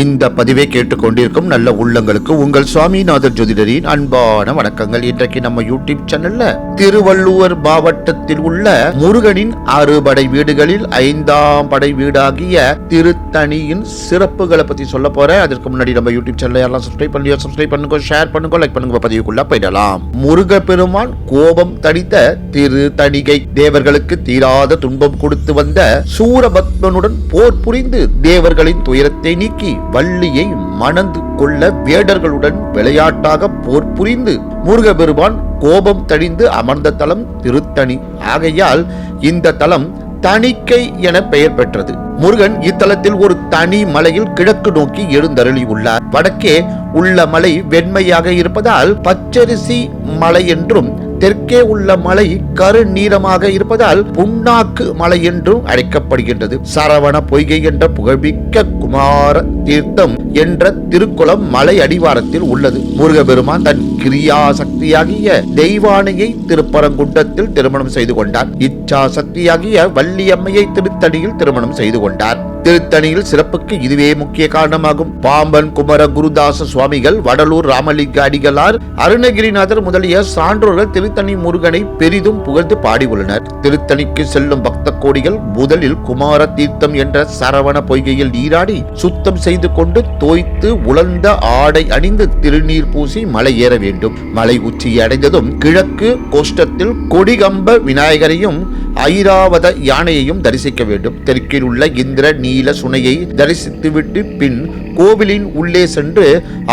இந்த பதிவை கேட்டுக்கொண்டிருக்கும் நல்ல உள்ளங்களுக்கு உங்கள் சுவாமிநாதர் ஜோதிடரின் அன்பான வணக்கங்கள். இன்றைக்கு நம்ம யூடியூப் சேனல்ல திருவள்ளுவர் மாவட்டத்தில் உள்ள முருகனின் 6 படை வீடுகளில் 5ஆம் படை வீடாகிய திருத்தணியின் சிறப்புகளை பத்தி சொல்ல போறேன். அதற்கு முன்னாடி நம்ம யூடியூப் சேனலை யாரெல்லாம் சப்ஸ்கிரைப் பண்ணுங்க, ஷேர் பண்ணுங்க, லைக் பண்ணுங்க. பதிவுக்குள்ள போயிடலாம். முருக பெருமான் கோபம் தடித்த திருத்தணிகை தேவர்களுக்கு தீராத துன்பம் கொடுத்து வந்த சூரபத்மனுடன் போர் புரிந்து தேவர்களின் துயரத்தை நீக்கி வள்ளியை மணந்து கொள்ள வேடர்களுடன் விளையாட்டாக போர் புரிந்து முருகபெருமான் கோபம் தணிந்து அமர்ந்த தலம் திருத்தணி. ஆகையால் இந்த தலம் தணிக்கை என பெயர் பெற்றது. முருகன் இத்தலத்தில் ஒரு தனி மலையில் கிழக்கு நோக்கி எழுந்தருளி உள்ளார். வடக்கே உள்ள மலை வெண்மையாக இருப்பதால் பச்சரிசி மலை என்றும், தெற்கே உள்ள மலை கருநீரமாக இருப்பதால் புண்ணாக்கு மலை என்றும் அழைக்கப்படுகின்றது. சரவண பொய்கை என்ற புகழ்மிக்க குமார தீர்த்தம் என்ற திருக்குளம் மலை அடிவாரத்தில் உள்ளது. முருகபெருமான் தன் கிரியா சக்தியாகிய தெய்வானையை திருப்பரங்குன்றத்தில் திருமணம் செய்து கொண்டார். இச்சா சக்தியாகிய வள்ளியம்மையை திருத்தணியில் திருமணம் செய்து கொண்டார். திருத்தணியில் சிறப்புக்கு இதுவே முக்கிய காரணமாகும். பாம்பன் குமர குருதாச சுவாமிகள், வடலூர் ராமலிங்க அடிகளார், அருணகிரிநாதர் முதலிய சான்றோர்கள் திருத்தணி முருகனை பெரிதும் புகழ்ந்து பாடியுள்ளனர். திருத்தணிக்கு செல்லும் பக்த கோடிகள் முதலில் குமார தீர்த்தம் என்ற சரவண பொய்கையில் நீராடி சுத்தம் செய்து கொண்டு தோய்த்து உலர்ந்த ஆடை அணிந்து திருநீர் பூசி மலை ஏற வேண்டும். மலை உச்சியை அடைந்ததும் கிழக்கு கோஷ்டத்தில் கொடிகம்ப விநாயகரையும் ஐராவத யானையையும் தரிசிக்க வேண்டும். தெற்கில் உள்ள இந்திர நீல சுனையை தரிசித்துவிட்டு பின் கோவிலின் உள்ளே சென்று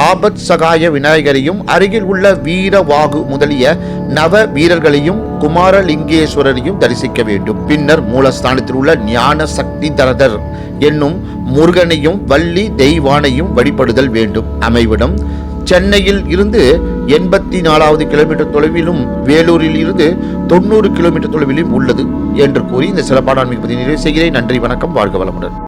ஆபத் சகாய விநாயகரையும் அருகில் உள்ள வீரவாகு முதலிய நவ வீரர்களையும் குமாரலிங்கேஸ்வரரையும் தரிசிக்க வேண்டும். பின்னர் மூலஸ்தானத்தில் உள்ள ஞான சக்தி தரதர் என்னும் முருகனையும் வள்ளி தெய்வானையும் வழிபடுதல் வேண்டும். அமைவிடம் சென்னையில் இருந்து 84 கிலோமீட்டர் தொலைவிலும் வேலூரில் இருந்து 90 கிலோமீட்டர் தொலைவிலும் உள்ளது என்று கூறி இந்த சிறப்பான ஆன்மீக பதிவை நிறைவு செய்கிறேன். நன்றி, வணக்கம், வாழ்க வளமுடன்.